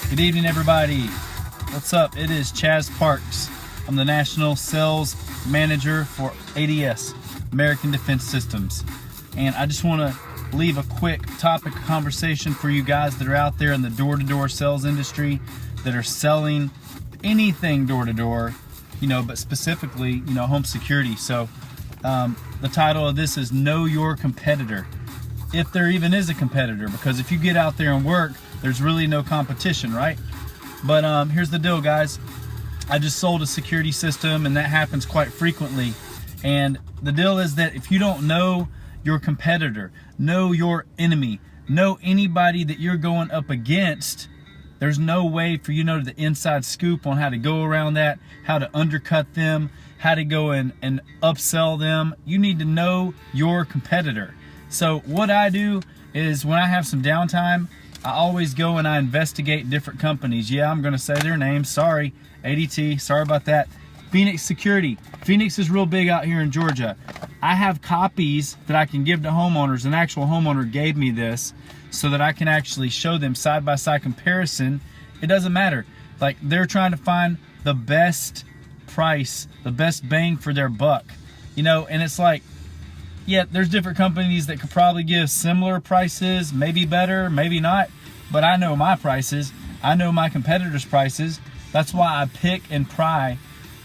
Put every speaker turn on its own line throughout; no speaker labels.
Good evening, everybody. What's up? It is Chaz Parks. I'm the National Sales Manager for ADS, American Defense Systems. And I just want to leave a quick topic of conversation for you guys that are out there in the door-to-door sales industry that are selling anything door-to-door, but specifically, home security. So the title of this is Know Your Competitor. If there even is a competitor, because if you get out there and work, there's really no competition, right? But here's the deal, guys. I just sold a security system, and that happens quite frequently. And the deal is that if you don't know your competitor, know your enemy, know anybody that you're going up against, there's no way for you to know the inside scoop on how to go around that, how to undercut them, how to go and upsell them. You need to know your competitor. So what I do is when I have some downtime, I always go and I investigate different companies. Yeah, I'm going to say their names. Sorry, ADT. Sorry about that. Phoenix Security. Phoenix is real big out here in Georgia. I have copies that I can give to homeowners. An actual homeowner gave me this so that I can actually show them side-by-side comparison. It doesn't matter. Like, they're trying to find the best price, the best bang for their buck. And it's like, yeah, there's different companies that could probably give similar prices, maybe better, maybe not, but I know my prices. I know my competitors' prices. That's why I pick and pry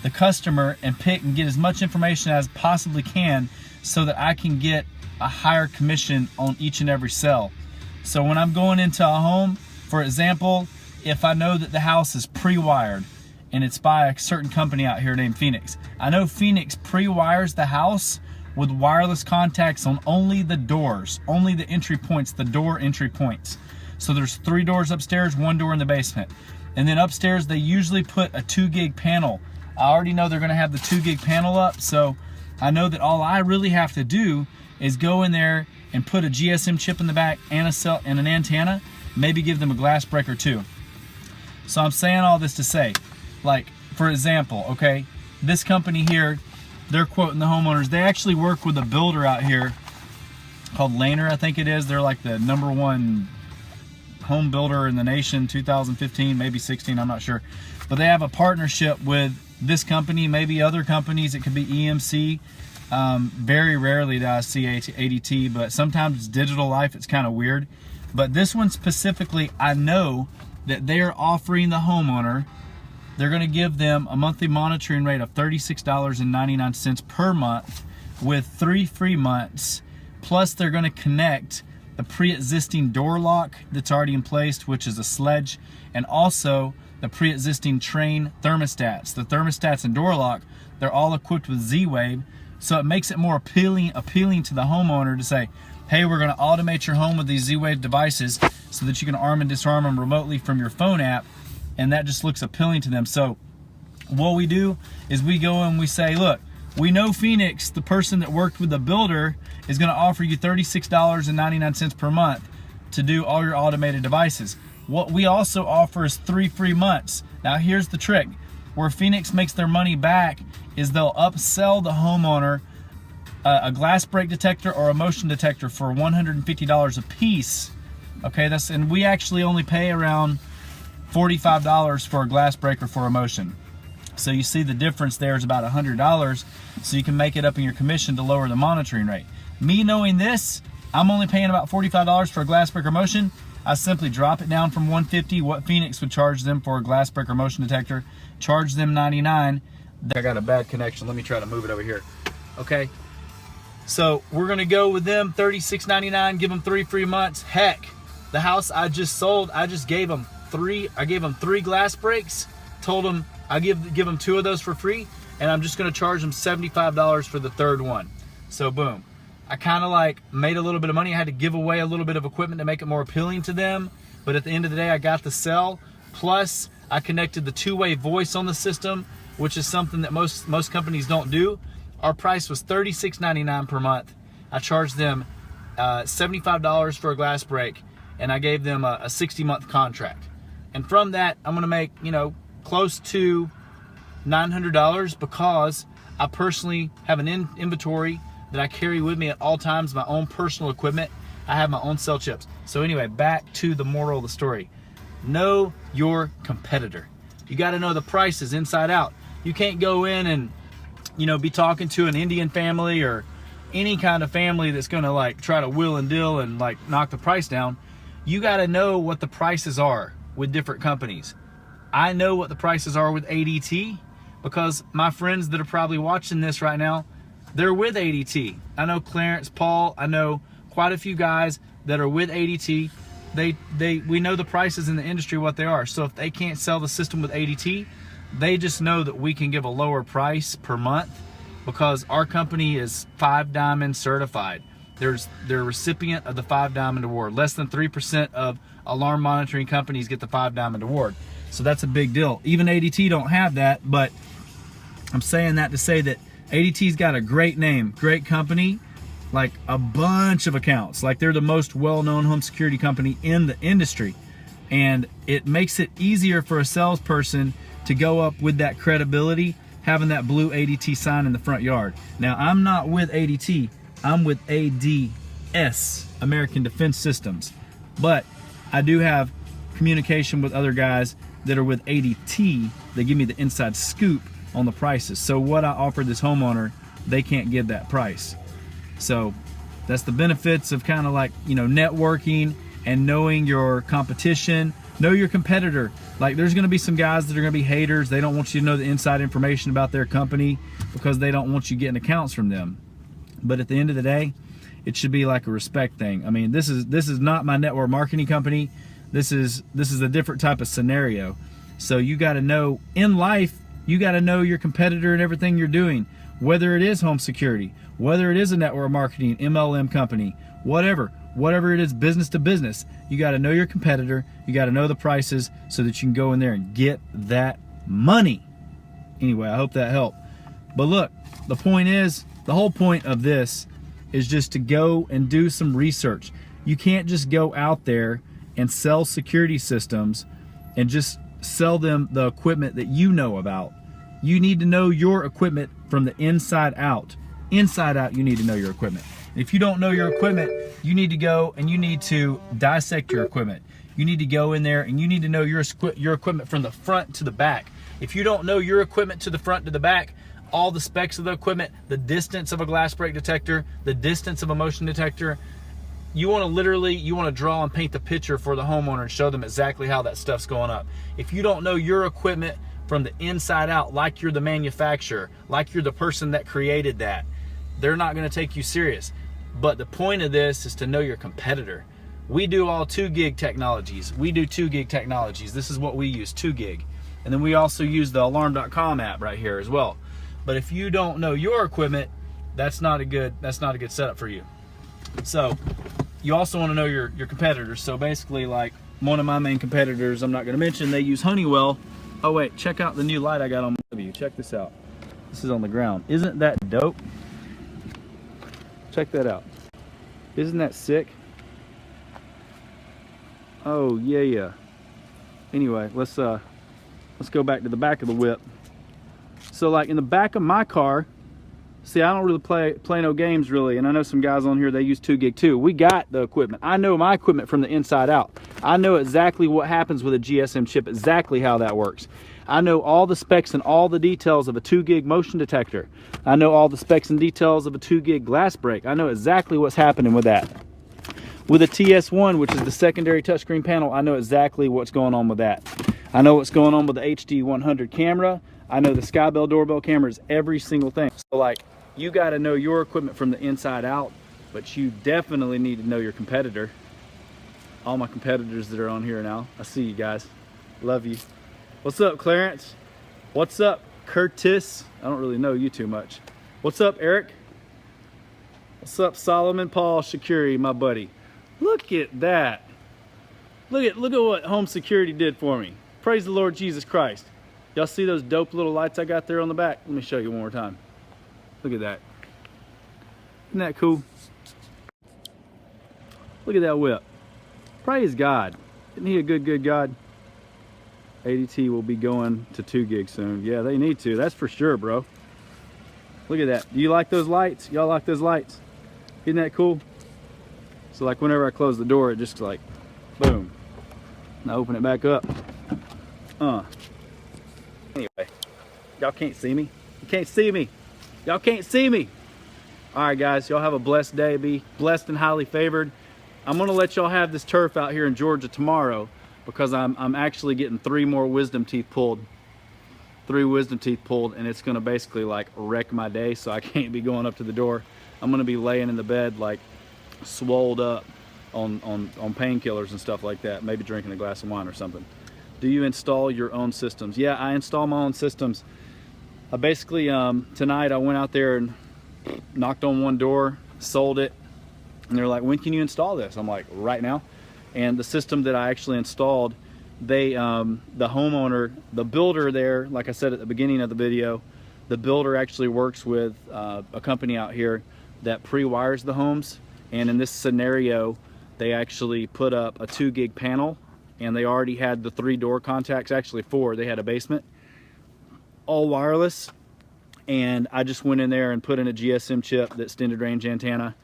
the customer and pick and get as much information as possibly can so that I can get a higher commission on each and every sell. So when I'm going into a home, for example, if I know that the house is pre-wired and it's by a certain company out here named Phoenix, I know Phoenix pre-wires the house with wireless contacts on only the doors, only the entry points, the door entry points. So there's 3 doors upstairs, 1 door in the basement. And then upstairs, they usually put a 2 gig panel. I already know they're gonna have the 2 gig panel up, so I know that all I really have to do is go in there and put a GSM chip in the back and a cell and an antenna, maybe give them a glass breaker too. So I'm saying all this to say, like, for example, okay, this company here, they're quoting the homeowners. They actually work with a builder out here called Laner, I think it is. They're like the #1 home builder in the nation, 2015, maybe 16, I'm not sure. But they have a partnership with this company, maybe other companies. It could be EMC. Very rarely do I see ADT, but sometimes it's Digital Life. It's kind of weird. But this one specifically, I know that they are offering the homeowner, they're going to give them a monthly monitoring rate of $36.99 per month with 3 free months. Plus, they're going to connect the pre-existing door lock that's already in place, which is a Sledge, and also the pre-existing Trane thermostats. The thermostats and door lock, they're all equipped with Z-Wave, so it makes it more appealing to the homeowner to say, hey, we're going to automate your home with these Z-Wave devices so that you can arm and disarm them remotely from your phone app. And that just looks appealing to them. So what we do is we go and we say, look, we know Phoenix, the person that worked with the builder, is going to offer you $36.99 per month to do all your automated devices. What we also offer is 3 free months. Now here's the trick. Where Phoenix makes their money back is they'll upsell the homeowner a glass break detector or a motion detector for $150 a piece. Okay, and we actually only pay around $45 for a glass breaker for a motion. So you see the difference there is about $100, so you can make it up in your commission to lower the monitoring rate. Me knowing this, I'm only paying about $45 for a glass breaker motion. I simply drop it down from $150, what Phoenix would charge them for a glass breaker motion detector, charge them $99. I got a bad connection. Let me try to move it over here. Okay, so we're gonna go with them $36.99, give them 3 free months. Heck, the house I just sold, I just gave them 3 glass breaks, told them I give them 2 of those for free, and I'm just going to charge them $75 for the 3rd one. So boom, I kind of like made a little bit of money. I had to give away a little bit of equipment to make it more appealing to them, but at the end of the day, I got the sell. Plus, I connected the 2-way voice on the system, which is something that most companies don't do. Our price was $36.99 per month. I charged them $75 for a glass break, and I gave them a 60-month contract. And from that, I'm gonna make, close to $900 because I personally have an inventory that I carry with me at all times, my own personal equipment. I have my own cell chips. So anyway, back to the moral of the story. Know your competitor. You got to know the prices inside out. You can't go in and, you know, be talking to an Indian family or any kind of family that's going to like try to wheel and deal and like knock the price down. You got to know what the prices are with different companies. I know what the prices are with ADT because my friends that are probably watching this right now, they're with ADT. I know Clarence, Paul, I know quite a few guys that are with ADT. We know the prices in the industry, what they are. So if they can't sell the system with ADT, they just know that we can give a lower price per month because our company is 5 Diamond certified. They're a recipient of the 5 Diamond Award. Less than 3% of alarm monitoring companies get the 5 Diamond Award. So that's a big deal. Even ADT don't have that, but I'm saying that to say that ADT's got a great name, great company, like a bunch of accounts. Like they're the most well-known home security company in the industry. And it makes it easier for a salesperson to go up with that credibility, having that blue ADT sign in the front yard. Now, I'm not with ADT, I'm with ADS, American Defense Systems. But I do have communication with other guys that are with ADT. They give me the inside scoop on the prices. So what I offered this homeowner, they can't give that price. So that's the benefits of kind of like, you know, networking and knowing your competition. Know your competitor. Like there's gonna be some guys that are gonna be haters. They don't want you to know the inside information about their company because they don't want you getting accounts from them. But at the end of the day, it should be like a respect thing. I mean, this is not my network marketing company. This is a different type of scenario. So you gotta know in life, you gotta know your competitor and everything you're doing, whether it is home security, whether it is a network marketing, MLM company, whatever it is, business to business, you got to know your competitor, you got to know the prices so that you can go in there and get that money. Anyway, I hope that helped. But look, the point is, the whole point of this is just to go and do some research. You can't just go out there and sell security systems and just sell them the equipment that you know about. You need to know your equipment from the inside out. Inside out, you need to know your equipment. If you don't know your equipment, you need to go and you need to dissect your equipment. You need to go in there and you need to know your equipment from the front to the back. If you don't know your equipment to the front to the back, all the specs of the equipment, the distance of a glass break detector, the distance of a motion detector, you want to draw and paint the picture for the homeowner and show them exactly how that stuff's going up. If you don't know your equipment from the inside out, like you're the manufacturer, like you're the person that created that, they're not going to take you serious. But the point of this is to know your competitor. We do all 2 gig technologies. We do 2 gig technologies. This is what we use, 2 gig. And then we also use the alarm.com app right here as well. But if you don't know your equipment, that's not a good setup for you. So you also want to know your competitors. So basically, like one of my main competitors, I'm not going to mention, they use Honeywell. Oh wait, check out the new light I got on my W. Check this out. This is on the ground. Isn't that dope? Check that out. Isn't that sick? Oh yeah. Anyway, let's go back to the back of the whip. So like in the back of my car, see, I don't really play no games really, and I know some guys on here, they use 2 gig too. We got the equipment. I know my equipment from the inside out. I know exactly what happens with a GSM chip, exactly how that works. I know all the specs and all the details of a 2 gig motion detector. I know all the specs and details of a 2 gig glass break. I know exactly what's happening with that. With a TS1, which is the secondary touchscreen panel, I know exactly what's going on with that. I know what's going on with the HD100 camera. I know the Skybell doorbell cameras, every single thing. So like, you got to know your equipment from the inside out, but you definitely need to know your competitor. All my competitors that are on here now, I see you guys. Love you. What's up, Clarence? What's up, Curtis? I don't really know you too much. What's up, Eric? What's up, Solomon Paul Shakuri, my buddy? Look at that. Look at what home security did for me. Praise the Lord Jesus Christ. Y'all see those dope little lights I got there on the back? Let me show you one more time. Look at that. Isn't that cool? Look at that whip. Praise God. Isn't he a good God? ADT will be going to 2 gig soon. Yeah, they need to. That's for sure, bro. Look at that. Do you like those lights? Y'all like those lights? Isn't that cool? So like whenever I close the door, it just like, boom. Now open it back up. Anyway, y'all can't see me. You can't see me. Y'all can't see me. All right, guys, y'all have a blessed day. Be blessed and highly favored. I'm gonna let y'all have this turf out here in Georgia tomorrow because I'm actually getting 3 more wisdom teeth pulled. 3 wisdom teeth pulled, and it's gonna basically like wreck my day, so I can't be going up to the door. I'm gonna be laying in the bed like swolled up on painkillers and stuff like that, maybe drinking a glass of wine or something. Do you install your own systems? Yeah, I install my own systems. I basically, tonight I went out there and knocked on one door, sold it, and they're like, when can you install this? I'm like, right now. And the system that I actually installed, they, the homeowner, the builder there, like I said at the beginning of the video, the builder actually works with a company out here that pre-wires the homes. And in this scenario, they actually put up a 2 gig panel, and they already had the 3 door contacts, actually 4. They had a basement, all wireless. And I just went in there and put in a GSM chip, that extended range antenna,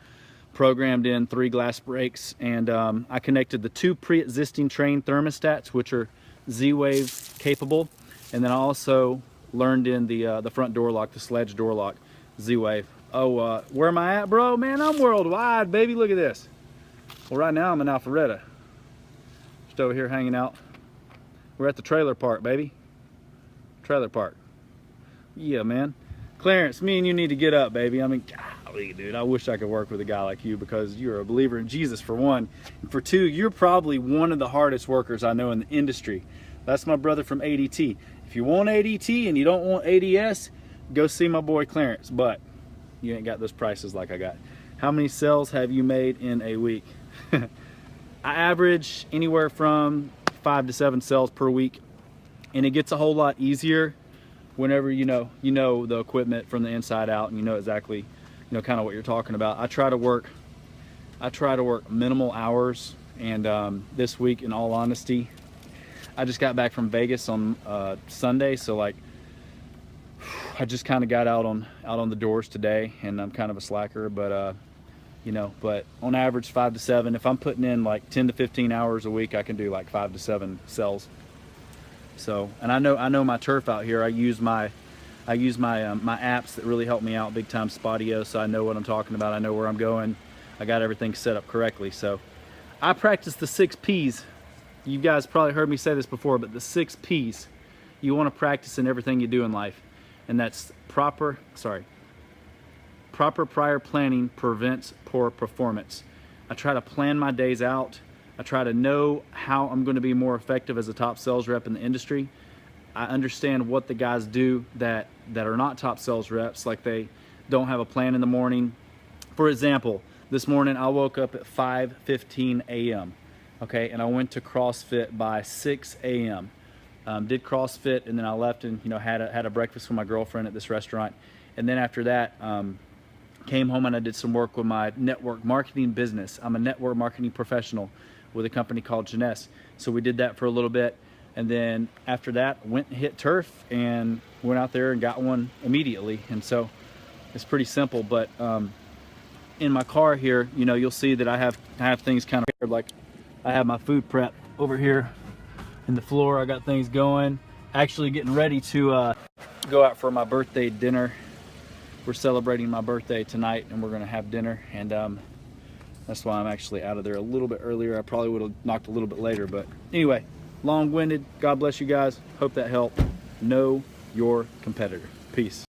programmed in 3 glass breaks, and I connected the 2 pre-existing Trane thermostats, which are Z-Wave capable. And then I also learned in the front door lock, the sledge door lock, Z-Wave. Oh, where am I at, bro? Man, I'm worldwide, baby. Look at this. Well, right now I'm in Alpharetta. Just over here hanging out. We're at the trailer park, baby. Trailer park. Yeah, man. Clarence, me and you need to get up, baby. I mean, golly, dude, I wish I could work with a guy like you, because you're a believer in Jesus, for one. And for 2, you're probably one of the hardest workers I know in the industry. That's my brother from ADT. If you want ADT and you don't want ADS, go see my boy Clarence, but you ain't got those prices like I got. How many sales have you made in a week? I average anywhere from 5 to 7 sales per week, and it gets a whole lot easier whenever you know the equipment from the inside out, and you know exactly, kind of what you're talking about. I try to work minimal hours, and this week, in all honesty, I just got back from Vegas on Sunday, so like I just kind of got out on the doors today, and I'm kind of a slacker, but but on average 5 to 7. If I'm putting in like 10 to 15 hours a week, I can do like 5 to 7 sales. So, and I know my turf out here. I use my my apps that really help me out big time, Spotio, so I know what I'm talking about. I know where I'm going. I got everything set up correctly. So I practice the 6 P's. You guys probably heard me say this before, but the 6 P's you want to practice in everything you do in life, and that's proper prior planning prevents poor performance. I try to plan my days out. I try to know how I'm going to be more effective as a top sales rep in the industry. I understand what the guys do that are not top sales reps, like they don't have a plan in the morning. For example, this morning I woke up at 5:15 a.m. okay, and I went to CrossFit by 6 a.m. Did CrossFit, and then I left and had a breakfast with my girlfriend at this restaurant, and then after that came home and I did some work with my network marketing business. I'm a network marketing professional with a company called Jeunesse. So we did that for a little bit, and then after that went and hit turf and went out there and got one immediately. And so it's pretty simple. But in my car here, you'll see that I have things kind of like I have my food prep over here in the floor. I got things going, actually getting ready to go out for my birthday dinner. We're celebrating my birthday tonight, and we're gonna have dinner, and that's why I'm actually out of there a little bit earlier. I probably would have knocked a little bit later, but anyway, long-winded. God bless you guys. Hope that helped. Know your competitor. Peace.